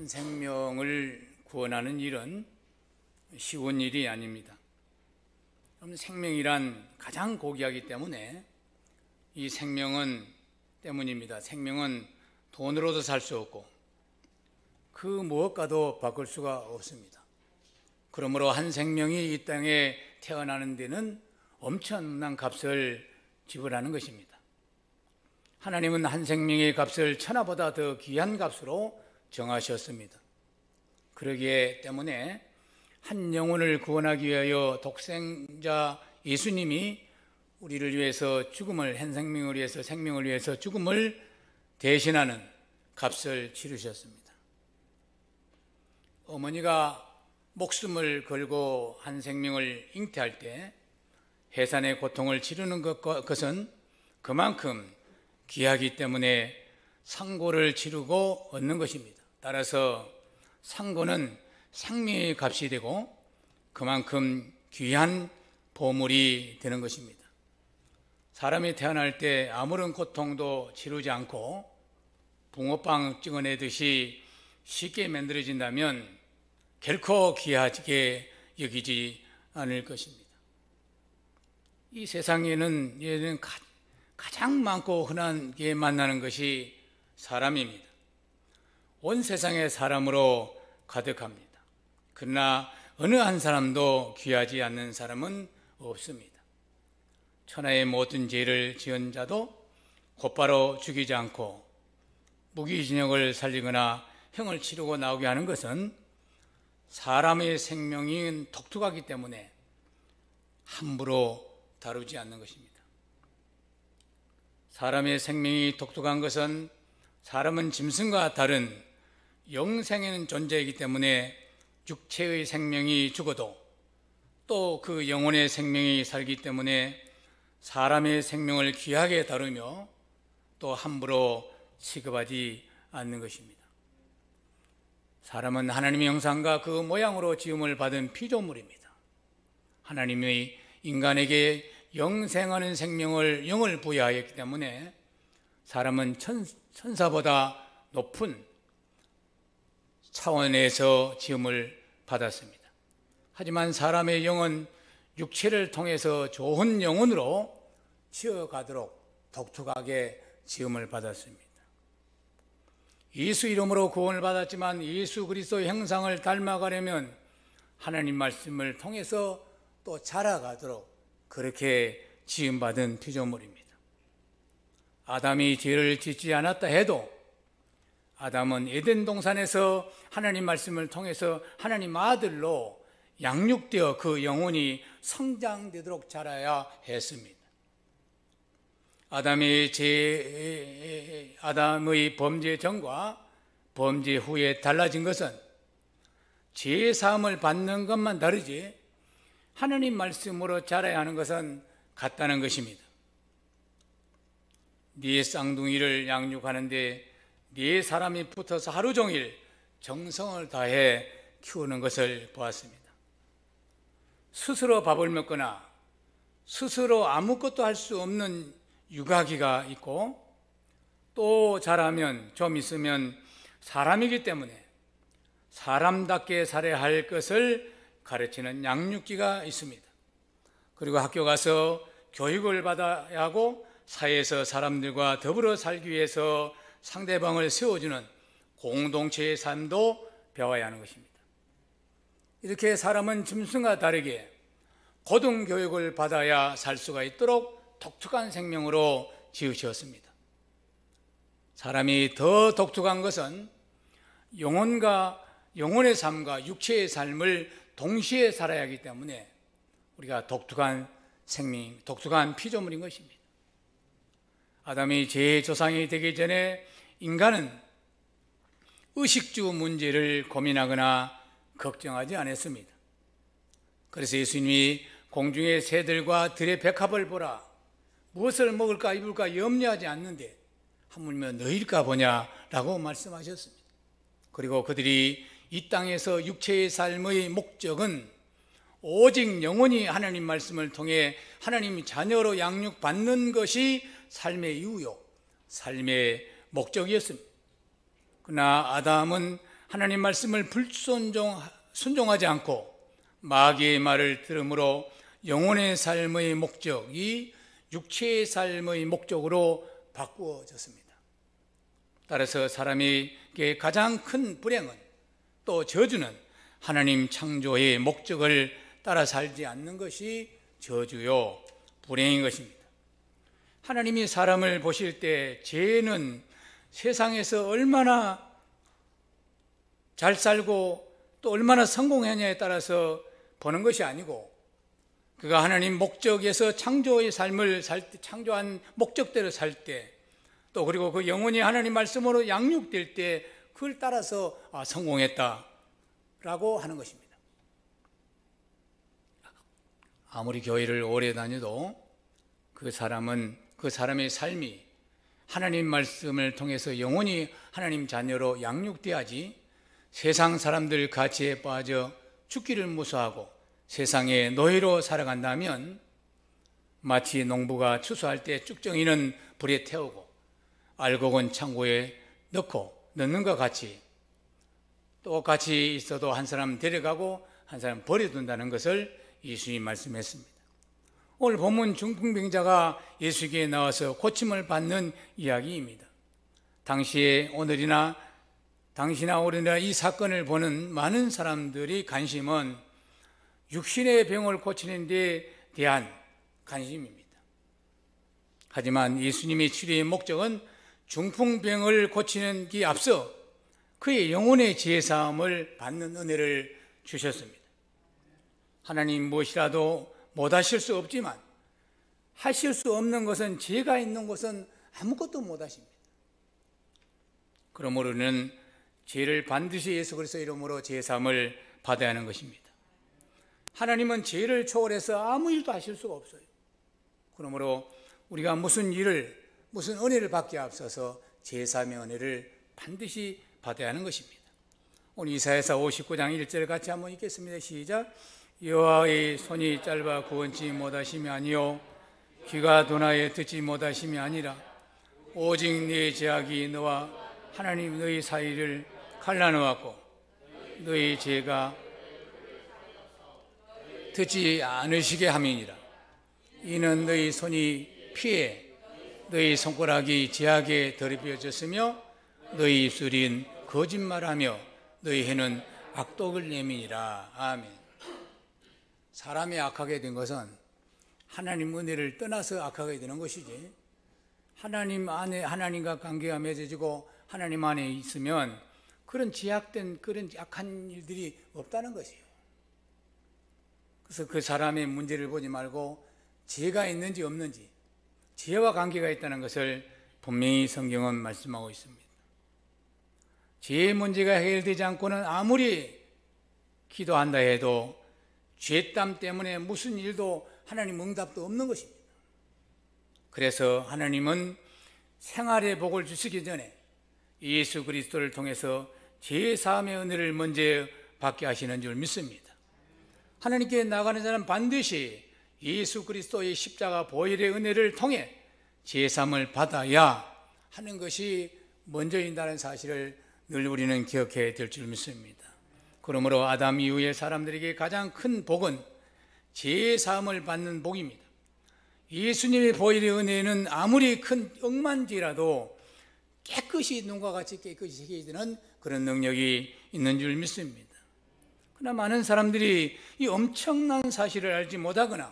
생명을 구원하는 일은 쉬운 일이 아닙니다. 생명이란 가장 고귀하기 때문에 이 생명은 때문입니다. 생명은 돈으로도 살 수 없고 그 무엇과도 바꿀 수가 없습니다. 그러므로 한 생명이 이 땅에 태어나는 데는 엄청난 값을 지불하는 것입니다. 하나님은 한 생명의 값을 천하보다 더 귀한 값으로 정하셨습니다. 그러기 때문에 한 영혼을 구원하기 위하여 독생자 예수님이 우리를 위해서 죽음을, 한 생명을 위해서, 생명을 위해서 죽음을 대신하는 값을 치르셨습니다. 어머니가 목숨을 걸고 한 생명을 잉태할 때 해산의 고통을 치르는 것은 그만큼 귀하기 때문에 상고를 치르고 얻는 것입니다. 따라서 상고는 생명의 값이 되고 그만큼 귀한 보물이 되는 것입니다. 사람이 태어날 때 아무런 고통도 치르지 않고 붕어빵 찍어내듯이 쉽게 만들어진다면 결코 귀하게 여기지 않을 것입니다. 이 세상에는 가장 많고 흔하게 만나는 것이 사람입니다. 온 세상의 사람으로 가득합니다. 그러나 어느 한 사람도 귀하지 않는 사람은 없습니다. 천하의 모든 죄를 지은 자도 곧바로 죽이지 않고 무기징역을 살리거나 형을 치르고 나오게 하는 것은 사람의 생명이 독특하기 때문에 함부로 다루지 않는 것입니다. 사람의 생명이 독특한 것은 사람은 짐승과 다른 영생의 존재이기 때문에 육체의 생명이 죽어도 또 그 영혼의 생명이 살기 때문에 사람의 생명을 귀하게 다루며 또 함부로 취급하지 않는 것입니다. 사람은 하나님의 형상과 그 모양으로 지음을 받은 피조물입니다. 하나님이 인간에게 영생하는 생명을, 영을 부여하였기 때문에 사람은 천사보다 높은 차원에서 지음을 받았습니다. 하지만 사람의 영은 육체를 통해서 좋은 영혼으로 지어가도록 독특하게 지음을 받았습니다. 예수 이름으로 구원을 받았지만 예수 그리스도의 형상을 닮아가려면 하나님 말씀을 통해서 또 자라가도록 그렇게 지음받은 피조물입니다. 아담이 죄를 짓지 않았다 해도 아담은 에덴 동산에서 하나님 말씀을 통해서 하나님 아들로 양육되어 그 영혼이 성장되도록 자라야 했습니다. 아담의 범죄 전과 범죄 후에 달라진 것은 죄 사함을 받는 것만 다르지 하나님 말씀으로 자라야 하는 것은 같다는 것입니다. 네 쌍둥이를 양육하는데 네 사람이 붙어서 하루 종일 정성을 다해 키우는 것을 보았습니다. 스스로 밥을 먹거나 스스로 아무것도 할 수 없는 육아기가 있고 또 자라면 좀 있으면 사람이기 때문에 사람답게 살아야 할 것을 가르치는 양육기가 있습니다. 그리고 학교 가서 교육을 받아야 하고 사회에서 사람들과 더불어 살기 위해서 상대방을 세워주는 공동체의 삶도 배워야 하는 것입니다. 이렇게 사람은 짐승과 다르게 고등교육을 받아야 살 수가 있도록 독특한 생명으로 지으셨습니다. 사람이 더 독특한 것은 영혼의 삶과 육체의 삶을 동시에 살아야 하기 때문에 우리가 독특한 생명, 독특한 피조물인 것입니다. 아담이 죄의 조상이 되기 전에 인간은 의식주 문제를 고민하거나 걱정하지 않았습니다. 그래서 예수님이 공중의 새들과 들의 백합을 보라, 무엇을 먹을까 입을까 염려하지 않는데 하물며 너희일까 보냐라고 말씀하셨습니다. 그리고 그들이 이 땅에서 육체의 삶의 목적은 오직 영원히 하나님 말씀을 통해 하나님 자녀로 양육받는 것이 삶의 이유요, 삶의 목적이었습니다. 그러나 아담은 하나님 말씀을 순종하지 않고 마귀의 말을 들음으로 영혼의 삶의 목적이 육체의 삶의 목적으로 바꾸어졌습니다. 따라서 사람에게 가장 큰 불행은, 또 저주는 하나님 창조의 목적을 따라 살지 않는 것이 저주요 불행인 것입니다. 하나님이 사람을 보실 때 죄는 세상에서 얼마나 잘 살고 또 얼마나 성공했냐에 따라서 보는 것이 아니고, 그가 하나님 목적에서 창조의 삶을 살 때, 창조한 목적대로 살 때, 또 그리고 그 영혼이 하나님 말씀으로 양육될 때 그걸 따라서 성공했다라고 하는 것입니다. 아무리 교회를 오래 다녀도 그 사람의 삶이 하나님 말씀을 통해서 영혼이 하나님 자녀로 양육돼야지, 세상 사람들 가치에 빠져 죽기를 무서워하고 세상의 노예로 살아간다면 마치 농부가 추수할 때 쭉정이는 불에 태우고 알곡은 창고에 넣는 것 같이, 똑같이 있어도 한 사람 데려가고 한 사람 버려둔다는 것을 예수님이 말씀했습니다. 오늘 본문 중풍병자가 예수에게 나와서 고침을 받는 이야기입니다. 당시에 당시나 오늘이나 이 사건을 보는 많은 사람들이 관심은 육신의 병을 고치는 데 대한 관심입니다. 하지만 예수님의 치료의 목적은 중풍병을 고치는 데 앞서 그의 영혼의 죄사함을 받는 은혜를 주셨습니다. 하나님 무엇이라도 못하실 수 없지만 하실 수 없는 것은, 죄가 있는 것은 아무것도 못하십니다. 그러므로는 죄를 반드시 예수 그리스도의 이름으로 죄사함을 받아야 하는 것입니다. 하나님은 죄를 초월해서 아무 일도 하실 수가 없어요. 그러므로 우리가 무슨 은혜를 받기에 앞서서 죄사함의 은혜를 반드시 받아야 하는 것입니다. 오늘 이사야서 59장 1절 같이 한번 읽겠습니다. 시작. 여호와의 손이 짧아 구원치 못하심이 아니요 귀가 둔하여 듣지 못하심이 아니라 오직 네 죄악이 너와 하나님 너희 사이를 갈라놓았고 너희 죄가 듣지 않으시게 함이니라. 이는 너희 손이 피해 너희 손가락이 죄악에 더럽혀졌으며 너희 입술인 거짓말하며 너희 혀는 악독을 내미니라. 아멘. 사람이 악하게 된 것은 하나님 은혜를 떠나서 악하게 되는 것이지, 하나님 안에 하나님과 관계가 맺어지고 하나님 안에 있으면 그런 제약된 그런 약한 일들이 없다는 것이에요. 그래서 그 사람의 문제를 보지 말고 죄가 있는지 없는지, 죄와 관계가 있다는 것을 분명히 성경은 말씀하고 있습니다. 죄의 문제가 해결되지 않고는 아무리 기도한다 해도 죄땀 때문에 무슨 일도 하나님 응답도 없는 것입니다. 그래서 하나님은 생활의 복을 주시기 전에 예수 그리스도를 통해서 죄 사함의 은혜를 먼저 받게 하시는 줄 믿습니다. 하나님께 나가는 자는 반드시 예수 그리스도의 십자가 보혈의 은혜를 통해 죄 사함을 받아야 하는 것이 먼저인다는 사실을 늘 우리는 기억해야 될 줄 믿습니다. 그러므로 아담 이후의 사람들에게 가장 큰 복은 죄 사함을 받는 복입니다. 예수님의 보혈의 은혜는 아무리 큰 억만죄라도 깨끗이 눈과 같이 깨끗이 해결되는 그런 능력이 있는 줄 믿습니다. 그러나 많은 사람들이 이 엄청난 사실을 알지 못하거나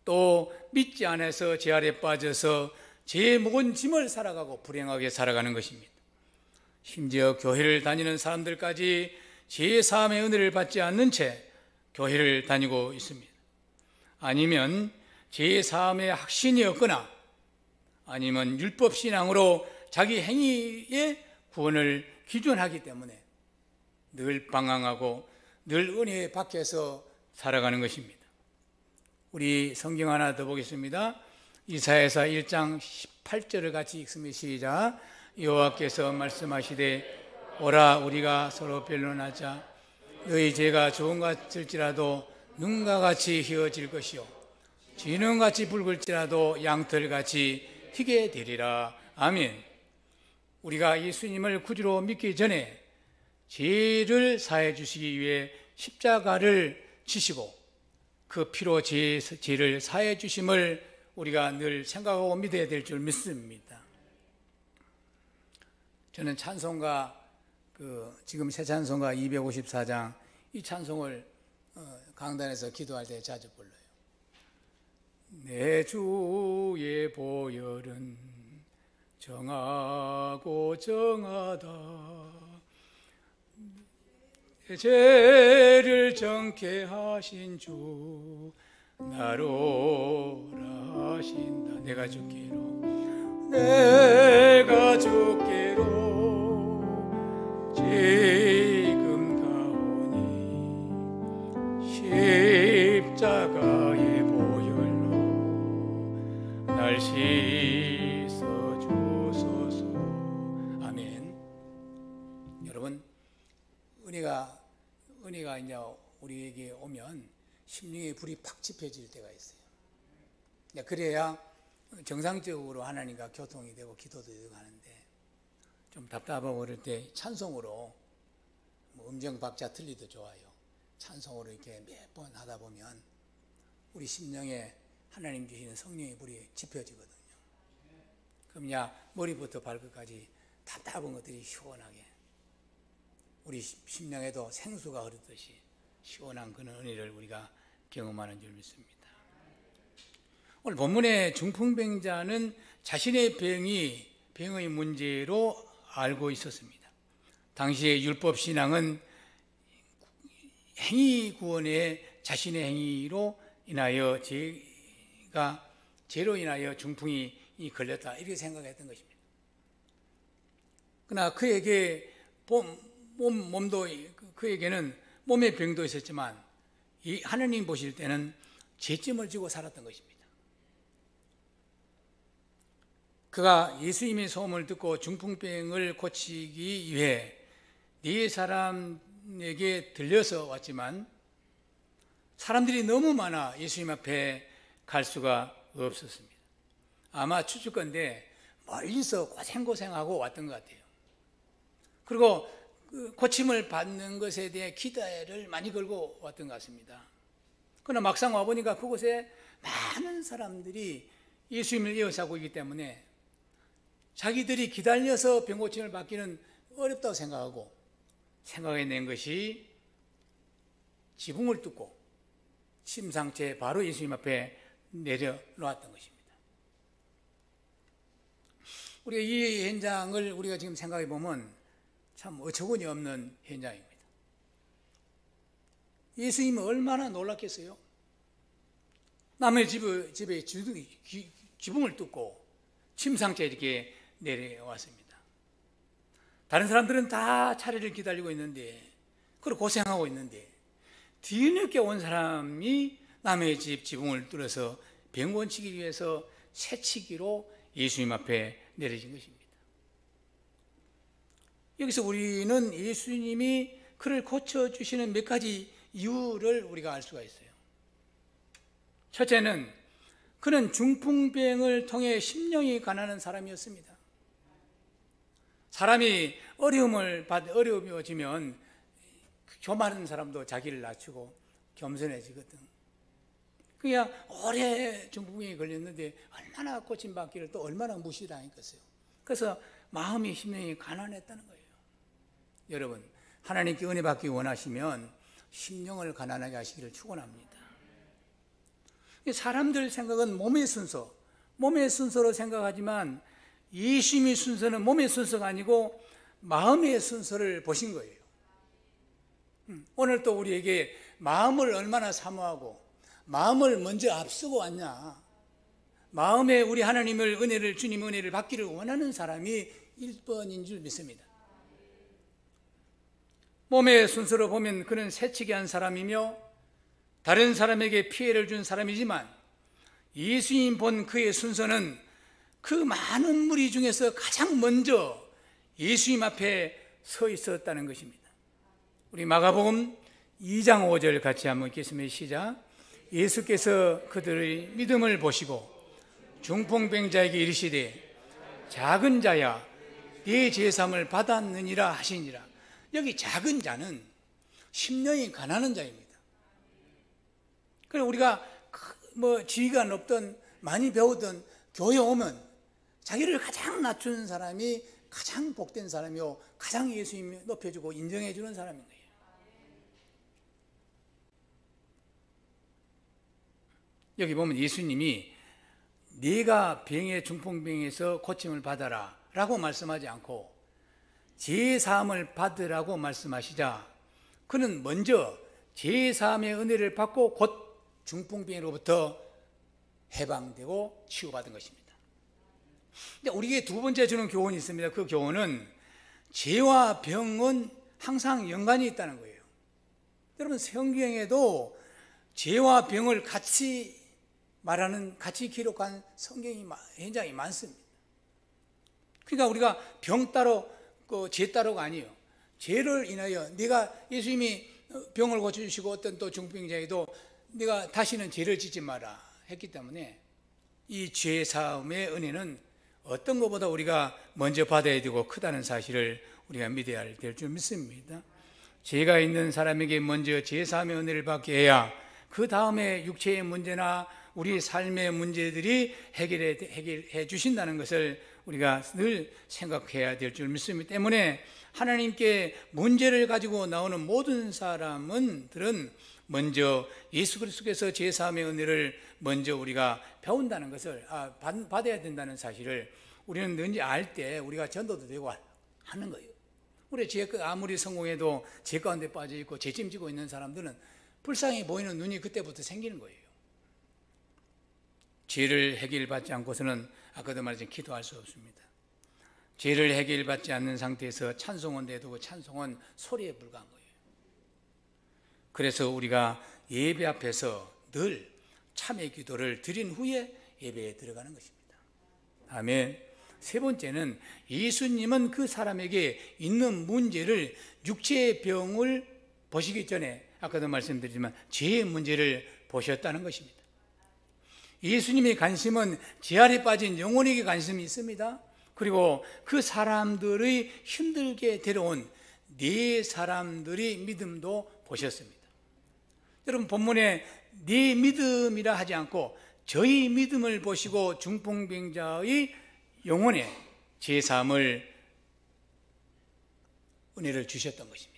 또 믿지 않아서 죄 아래 빠져서 죄의 무거운 짐을 살아가고 불행하게 살아가는 것입니다. 심지어 교회를 다니는 사람들까지 죄 사함의 은혜를 받지 않는 채 교회를 다니고 있습니다. 아니면 죄 사함의 확신이 없거나 아니면 율법 신앙으로 자기 행위의 구원을 기준하기 때문에 늘 방황하고 늘 은혜 밖에서 살아가는 것입니다. 우리 성경 하나 더 보겠습니다. 이사야서 1장 18절을 같이 읽습니다. 시작. 여호와께서 말씀하시되 오라 우리가 서로 변론하자. 너희 죄가 좋은 것 같을지라도 눈과 같이 희어질 것이요 진흥같이 붉을지라도 양털같이 희게 되리라. 아멘. 우리가 예수님을 구주로 믿기 전에 죄를 사해 주시기 위해 십자가를 지시고 그 피로 죄를 사해 주심을 우리가 늘 생각하고 믿어야 될 줄 믿습니다. 저는 찬송가 지금 새 찬송가 254장 이 찬송을 강단에서 기도할 때 자주 불러요. 내 주의 보혈은 정하고 정하다. 내 죄를 정케 하신 주 나로라 하신다. 내가 주께로 지금 가오니 십자가의 보혈로 날 씻어 주소서. 아멘. 여러분, 은혜가 이제 우리에게 오면 심령의 불이 팍 지펴질 때가 있어요. 그래야 정상적으로 하나님과 교통이 되고 기도도 되고 하는데, 좀 답답하고 그럴 때 찬송으로 음정 박자 틀리도 좋아요. 찬송으로 이렇게 몇 번 하다 보면 우리 심령에 하나님 주시는 성령의 불이 지펴지거든요. 그럼 머리부터 발끝까지 답답한 것들이 시원하게, 우리 심령에도 생수가 흐르듯이 시원한 그런 은혜를 우리가 경험하는 줄 믿습니다. 오늘 본문의 중풍병자는 자신의 병의 문제로 알고 있었습니다. 당시의 율법신앙은 행위 구원에 자신의 행위로 인하여 죄로 인하여 중풍이 걸렸다, 이렇게 생각했던 것입니다. 그러나 그에게 그에게는 몸의 병도 있었지만 하나님 보실 때는 죄짐을 지고 살았던 것입니다. 그가 예수님의 소음을 듣고 중풍병을 고치기 위해 네 사람에게 들려서 왔지만 사람들이 너무 많아 예수님 앞에 갈 수가 없었습니다. 아마 추측건데 멀리서 고생하고 왔던 것 같아요. 그리고 고침을 받는 것에 대해 기대를 많이 걸고 왔던 것 같습니다. 그러나 막상 와보니까 그곳에 많은 사람들이 예수님을 에워싸고 있기 때문에 자기들이 기다려서 병고침을 받기는 어렵다고 생각해낸 것이 지붕을 뚫고 침상째 바로 예수님 앞에 내려놓았던 것입니다. 우리가 이 현장을 우리가 지금 생각해 보면 참 어처구니 없는 현장입니다. 예수님은 얼마나 놀랐겠어요? 남의 집에 지붕을 뚫고 침상째 이렇게 내려왔습니다. 다른 사람들은 다 차례를 기다리고 있는데, 그리고 고생하고 있는데, 뒤늦게 온 사람이 남의 집 지붕을 뚫어서 병 고치기 위해서 새치기로 예수님 앞에 내려진 것입니다. 여기서 우리는 예수님이 그를 고쳐주시는 몇 가지 이유를 우리가 알 수가 있어요. 첫째는 그는 중풍병을 통해 심령이 가난한 사람이었습니다. 사람이 어려워지면 교만한 사람도 자기를 낮추고 겸손해지거든. 그냥 오래 중풍병이 걸렸는데 얼마나 고침받기를 또 얼마나 무시당했겠어요. 그래서 마음이 심령이 가난했다는 거예요. 여러분, 하나님께 은혜 받기 원하시면 심령을 가난하게 하시기를 축원합니다. 사람들 생각은 몸의 순서로 생각하지만 예수님의 순서는 몸의 순서가 아니고 마음의 순서를 보신 거예요. 오늘 또 우리에게 마음을 얼마나 사모하고 마음을 먼저 앞서고 왔냐, 마음에 우리 주님 은혜를 받기를 원하는 사람이 1번인 줄 믿습니다. 몸의 순서로 보면 그는 새치기 한 사람이며 다른 사람에게 피해를 준 사람이지만 예수님 본 그의 순서는 그 많은 무리 중에서 가장 먼저 예수님 앞에 서 있었다는 것입니다. 우리 마가복음 2장 5절 같이 한번 읽겠습니다. 시작. 예수께서 그들의 믿음을 보시고 중풍병자에게 이르시되 작은 자야 네 죄사함을 받았느니라 하시니라. 여기 작은 자는 심령이 가난한 자입니다. 그래서 우리가 지위가 높든 많이 배우든 교회 오면 자기를 가장 낮춘 사람이 가장 복된 사람이요, 가장 예수님이 높여주고 인정해 주는 사람인 거예요. 여기 보면 예수님이 네가 중풍병에서 고침을 받아라 라고 말씀하지 않고 제사함을 받으라고 말씀하시자 그는 먼저 제사함의 은혜를 받고 곧 중풍병으로부터 해방되고 치유받은 것입니다. 근데 우리에게 두 번째 주는 교훈이 있습니다. 그 교훈은 죄와 병은 항상 연관이 있다는 거예요. 여러분, 성경에도 죄와 병을 같이 기록한 성경이 굉장히 많습니다. 그러니까 우리가 병 따로 죄 따로가 아니에요. 죄를 인하여 네가 예수님이 병을 고쳐주시고 어떤 또 중풍병자에도 네가 다시는 죄를 짓지 마라 했기 때문에 이 죄 사함의 은혜는 어떤 것보다 우리가 먼저 받아야 되고 크다는 사실을 우리가 믿어야 될 줄 믿습니다. 죄가 있는 사람에게 먼저 죄 사함의 은혜를 받게 해야 그 다음에 육체의 문제나 우리 삶의 문제들이 해결해 주신다는 것을 우리가 늘 생각해야 될 줄 믿습니다. 때문에 하나님께 문제를 가지고 나오는 모든 사람들은 먼저 예수 그리스도께서 죄사함의 은혜를 먼저 우리가 배운다는 것을 받아야 된다는 사실을 우리는 왠지 알 때 우리가 전도도 되고 하는 거예요. 우리 아무리 성공해도 죄 가운데 빠져 있고 죄짐지고 있는 사람들은 불쌍히 보이는 눈이 그때부터 생기는 거예요. 죄를 해결받지 않고서는 아까도 말했지만 기도할 수 없습니다. 죄를 해결받지 않는 상태에서 찬송은 내두고 찬송은 소리에 불과한 거예요. 그래서 우리가 예배 앞에서 늘 참회 기도를 드린 후에 예배에 들어가는 것입니다. 아멘. 세 번째는 예수님은 그 사람에게 있는 문제를 육체의 병을 보시기 전에 아까도 말씀드리지만 죄의 문제를 보셨다는 것입니다. 예수님의 관심은 죄 아래 빠진 영혼에게 관심이 있습니다. 그리고 그 사람들의 힘들게 데려온 네 사람들의 믿음도 보셨습니다. 여러분, 본문에 네 믿음이라 하지 않고 저희 믿음을 보시고 중풍병자의 영혼에 제사함을 은혜를 주셨던 것입니다.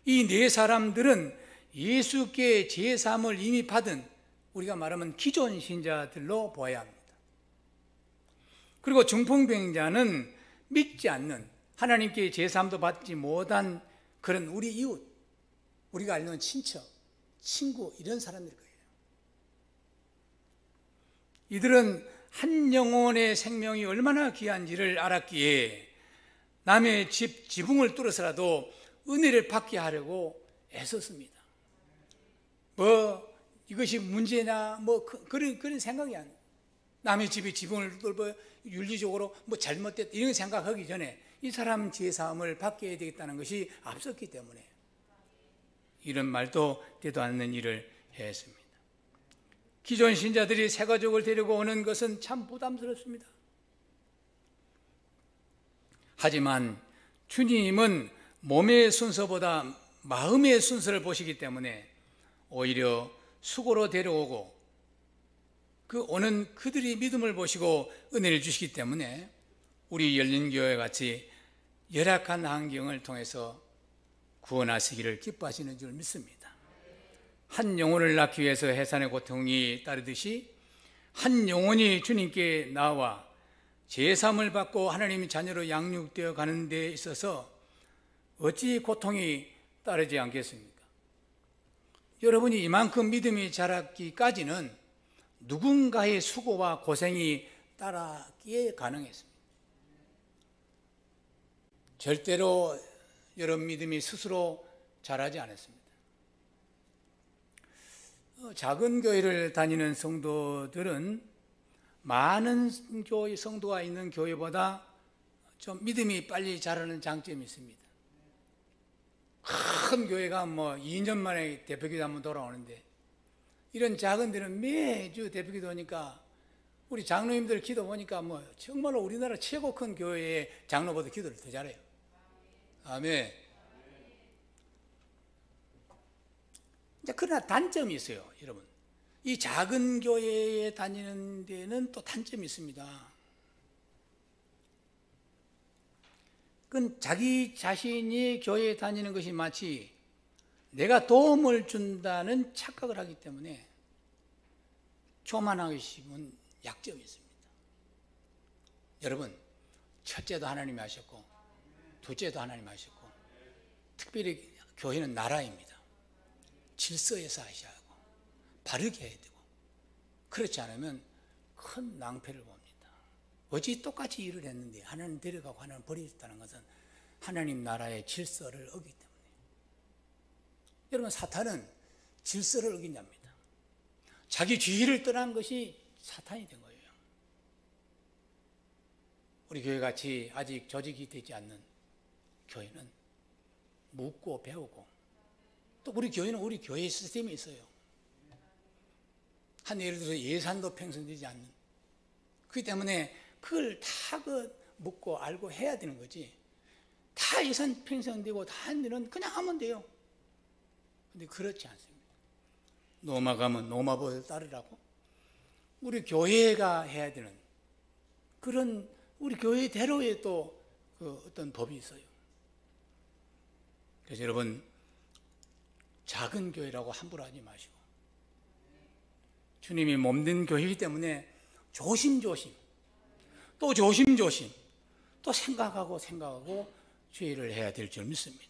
이 네 사람들은 예수께 제사함을 이미 받은 우리가 말하면 기존 신자들로 보아야 합니다. 그리고 중풍병자는 믿지 않는, 하나님께 제사함도 받지 못한 그런 우리 이웃, 우리가 알는 친척, 친구, 이런 사람들 거예요. 이들은 한 영혼의 생명이 얼마나 귀한지를 알았기에 남의 지붕을 뚫어서라도 은혜를 받게 하려고 애썼습니다. 이것이 문제나 그런 생각이 안 나요. 남의 집에 지붕을 뚫어 윤리적으로 잘못됐다 이런 생각하기 전에 이 사람 제사함을 받게 해야 되겠다는 것이 앞섰기 때문에 이런 말도 되도 않는 일을 했습니다. 기존 신자들이 새 가족을 데리고 오는 것은 참 부담스럽습니다. 하지만 주님은 몸의 순서보다 마음의 순서를 보시기 때문에 오히려 수고로 데려오고 그 오는 그들이 믿음을 보시고 은혜를 주시기 때문에 우리 열린교회 같이 열악한 환경을 통해서 구원하시기를 기뻐하시는 줄 믿습니다. 한 영혼을 낳기 위해서 해산의 고통이 따르듯이 한 영혼이 주님께 나와 제사함을 받고 하나님의 자녀로 양육되어 가는 데 있어서 어찌 고통이 따르지 않겠습니까? 여러분이 이만큼 믿음이 자랐기까지는 누군가의 수고와 고생이 따랐기에 가능했습니다. 절대로 여러분 믿음이 스스로 자라지 않았습니다. 작은 교회를 다니는 성도들은 많은 성도가 있는 교회보다 좀 믿음이 빨리 자라는 장점이 있습니다. 큰 교회가 2년 만에 대표기도 한번 돌아오는데 이런 작은 데는 매주 대표기도 오니까 우리 장로님들 기도 보니까 정말로 우리나라 최고 큰 교회의 장로보다 기도를 더 잘해요. 아멘. 그러나 단점이 있어요, 여러분. 이 작은 교회에 다니는 데는 또 단점이 있습니다. 그건 자기 자신이 교회에 다니는 것이 마치 내가 도움을 준다는 착각을 하기 때문에 교만하기 쉬운 약점이 있습니다. 여러분, 첫째도 하나님이 하셨고 둘째도 하나님이 하셨고 특별히 교회는 나라입니다. 질서에서 하셔야 하고 바르게 해야 되고 그렇지 않으면 큰 낭패를 봅니다. 어찌 똑같이 일을 했는데 하나님 데려가고 하나님 버리셨다는 것은 하나님 나라의 질서를 어기기 때문에. 여러분, 사탄은 질서를 어긴 자입니다. 자기 주의를 떠난 것이 사탄이 된 거예요. 우리 교회같이 아직 조직이 되지 않는 교회는 묻고 배우고, 또 우리 교회는 우리 교회 시스템이 있어요. 한 예를 들어서 예산도 편성되지 않는, 그렇기 때문에 그걸 다 묻고 알고 해야 되는 거지. 다 예산 편성되고 다 한 일은 그냥 하면 돼요. 근데 그렇지 않습니다. 노마 가면 노마법을 따르라고 우리 교회가 해야 되는 그런 우리 교회대로의 또 그 어떤 법이 있어요. 그래서 여러분, 작은 교회라고 함부로 하지 마시고 주님이 몸된 교회이기 때문에 조심조심 또 조심조심 또 생각하고 주의를 해야 될 줄 믿습니다.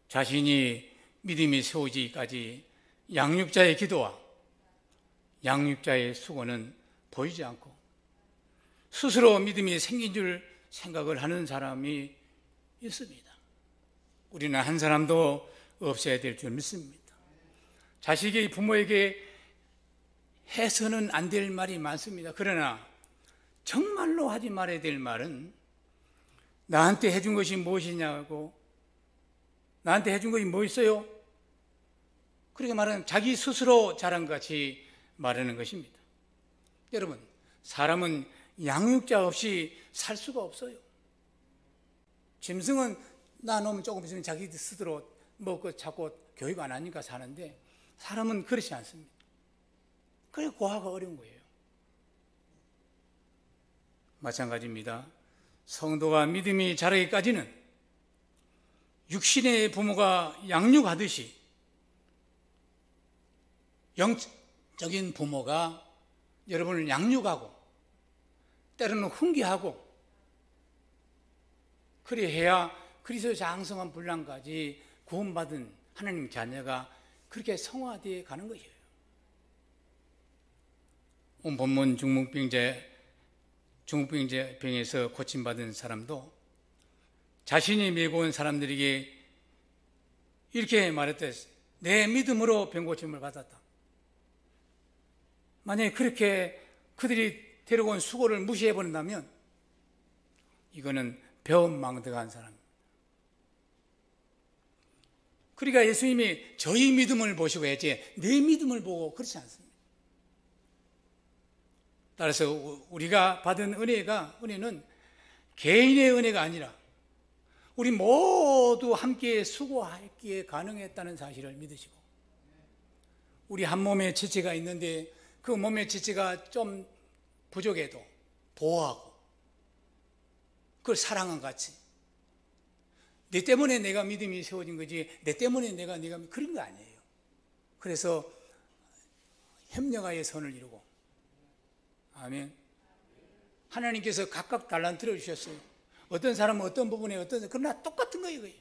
자신이 믿음이 세워지기까지 양육자의 기도와 양육자의 수고는 보이지 않고 스스로 믿음이 생긴 줄 생각을 하는 사람이 있습니다. 우리는 한 사람도 없어야 될 줄 믿습니다. 자식이 부모에게 해서는 안 될 말이 많습니다. 그러나 정말로 하지 말아야 될 말은 나한테 해준 것이 무엇이냐고, 나한테 해준 것이 뭐 있어요? 그렇게 말하는 자기 스스로 잘한 것 같이 말하는 것입니다. 여러분, 사람은 양육자 없이 살 수가 없어요. 짐승은 나놓으면 조금 있으면 자기 스스로 먹고 자꾸 교육 안 하니까 사는데 사람은 그렇지 않습니다. 그래 고하가 어려운 거예요. 마찬가지입니다. 성도가 믿음이 자라기까지는 육신의 부모가 양육하듯이 영적인 부모가 여러분을 양육하고 때로는 훈계하고 그래야 그리스도 장성한 분량까지 구원받은 하나님 자녀가 그렇게 성화되어 가는 것이에요. 오늘 본문 중풍병에서 고침받은 사람도 자신이 메고 온 사람들에게 이렇게 말했대. 내 믿음으로 병고침을 받았다. 만약에 그렇게 그들이 데려온 수고를 무시해버린다면 이거는 배은망덕한 사람입니다. 그러니까 예수님이 저희 믿음을 보시고 해야지 내 믿음을 보고 그렇지 않습니다. 따라서 우리가 받은 은혜는 개인의 은혜가 아니라 우리 모두 함께 수고하기에 가능했다는 사실을 믿으시고, 우리 한 몸에 지체가 있는데 그 몸의 지체가 좀 부족해도 보호하고 그걸 사랑한 같이, 내 때문에 내가 믿음이 세워진 거지 내 때문에 내가 그런 거 아니에요. 그래서 협력하여 선을 이루고, 아멘. 하나님께서 각각 달란트를 주셨어요. 어떤 사람은 어떤 부분에 그러나 똑같은 거예요.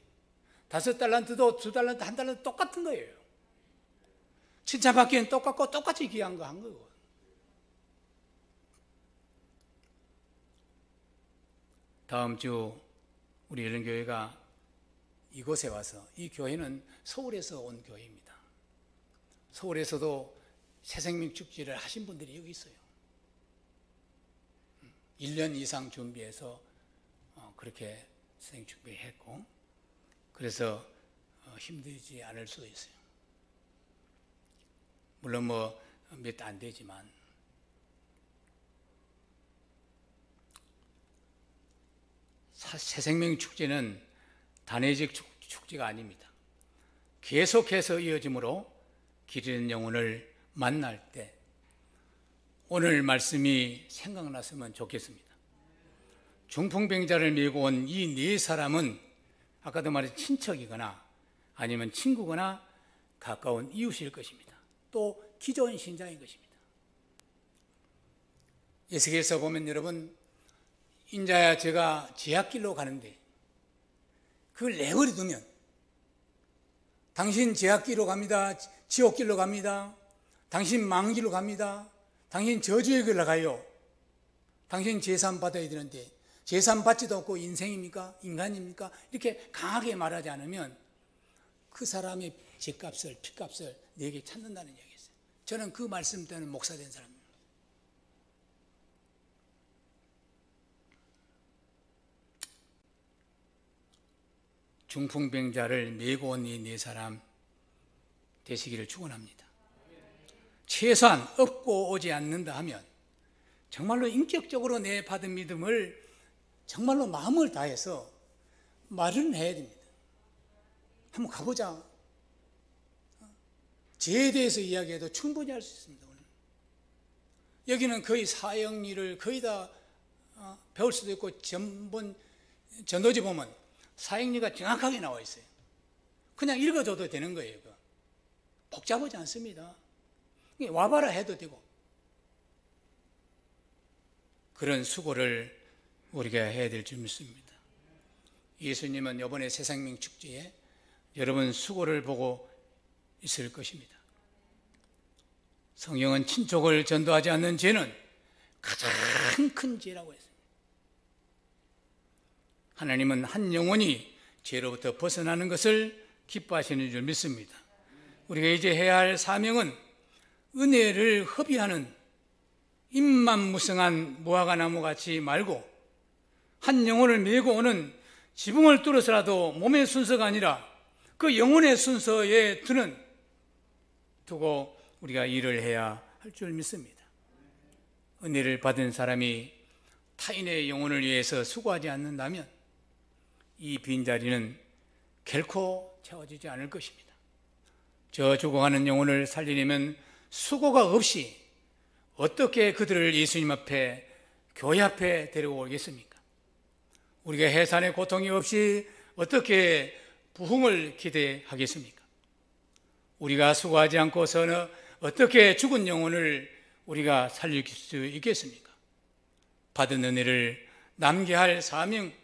5달란트도 2달란트, 1달란트 똑같은 거예요. 칭찬받기는 똑같고 똑같이 귀한 거 한 거고. 다음 주 우리 열린교회가 이곳에 와서, 이 교회는 서울에서 온 교회입니다. 서울에서도 새생명 축제를 하신 분들이 여기 있어요. 1년 이상 준비해서 그렇게 새생명 준비했고, 그래서 힘들지 않을 수도 있어요. 물론 몇 달 안 되지만 새생명 축제는 단회적 축제가 아닙니다. 계속해서 이어지므로 길 잃은 영혼을 만날 때 오늘 말씀이 생각났으면 좋겠습니다. 중풍병자를 메고 온 이 네 사람은 아까도 말했 친척이거나 아니면 친구거나 가까운 이웃일 것입니다. 또 기존 신자인 것입니다. 예수께서 보면 여러분, 인자야 제가 제약길로 가는데 그걸 내버려 두면 당신 제약길로 갑니다. 지옥길로 갑니다. 당신 망길로 갑니다. 당신 저주의 길로 가요. 당신 제산 받아야 되는데 제산 받지도 않고 인생입니까? 인간입니까? 이렇게 강하게 말하지 않으면 그 사람의 제값을, 피값을 내게 찾는다는 이야기였어요. 저는 그 말씀 때문에 목사 된 사람입니다. 중풍병자를 메고 온 이 네 사람 되시기를 축원합니다. 최소한 업고 오지 않는다 하면 정말로 인격적으로 내 받은 믿음을 정말로 마음을 다해서 말은 해야 됩니다. 한번 가보자. 죄에 대해서 이야기해도 충분히 할 수 있습니다. 오늘. 여기는 거의 사형리를 거의 다 배울 수도 있고 전도지 보면 사형리가 정확하게 나와 있어요. 그냥 읽어줘도 되는 거예요. 복잡하지 않습니다. 와봐라 해도 되고. 그런 수고를 우리가 해야 될 줄 믿습니다. 예수님은 이번에 새생명 축제에 여러분 수고를 보고 있을 것입니다. 성경은 친족을 전도하지 않는 죄는 가장 큰 죄라고 했습니다. 하나님은 한 영혼이 죄로부터 벗어나는 것을 기뻐하시는 줄 믿습니다. 우리가 이제 해야 할 사명은 은혜를 허비하는 입만무성한 무화과나무같이 말고 한 영혼을 메고 오는 지붕을 뚫어서라도 몸의 순서가 아니라 그 영혼의 순서에 두고 우리가 일을 해야 할 줄 믿습니다. 은혜를 받은 사람이 타인의 영혼을 위해서 수고하지 않는다면 이 빈자리는 결코 채워지지 않을 것입니다. 저 죽어가는 영혼을 살리려면 수고가 없이 어떻게 그들을 예수님 앞에, 교회 앞에 데려오겠습니까? 우리가 해산의 고통이 없이 어떻게 부흥을 기대하겠습니까? 우리가 수고하지 않고서는 어떻게 죽은 영혼을 우리가 살릴 수 있겠습니까? 받은 은혜를 남게 할 사명자들이,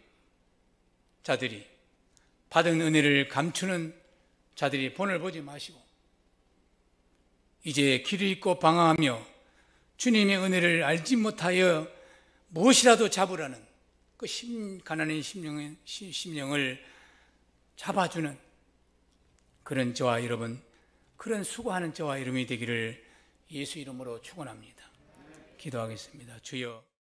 받은 은혜를 감추는 자들이 본을 보지 마시고 이제 길을 잃고 방황하며 주님의 은혜를 알지 못하여 무엇이라도 잡으라는 그 가난한 심령을 잡아주는 그런 저와 여러분, 그런 수고하는 저와 여러분이 되기를 예수 이름으로 축원합니다. 기도하겠습니다. 주여.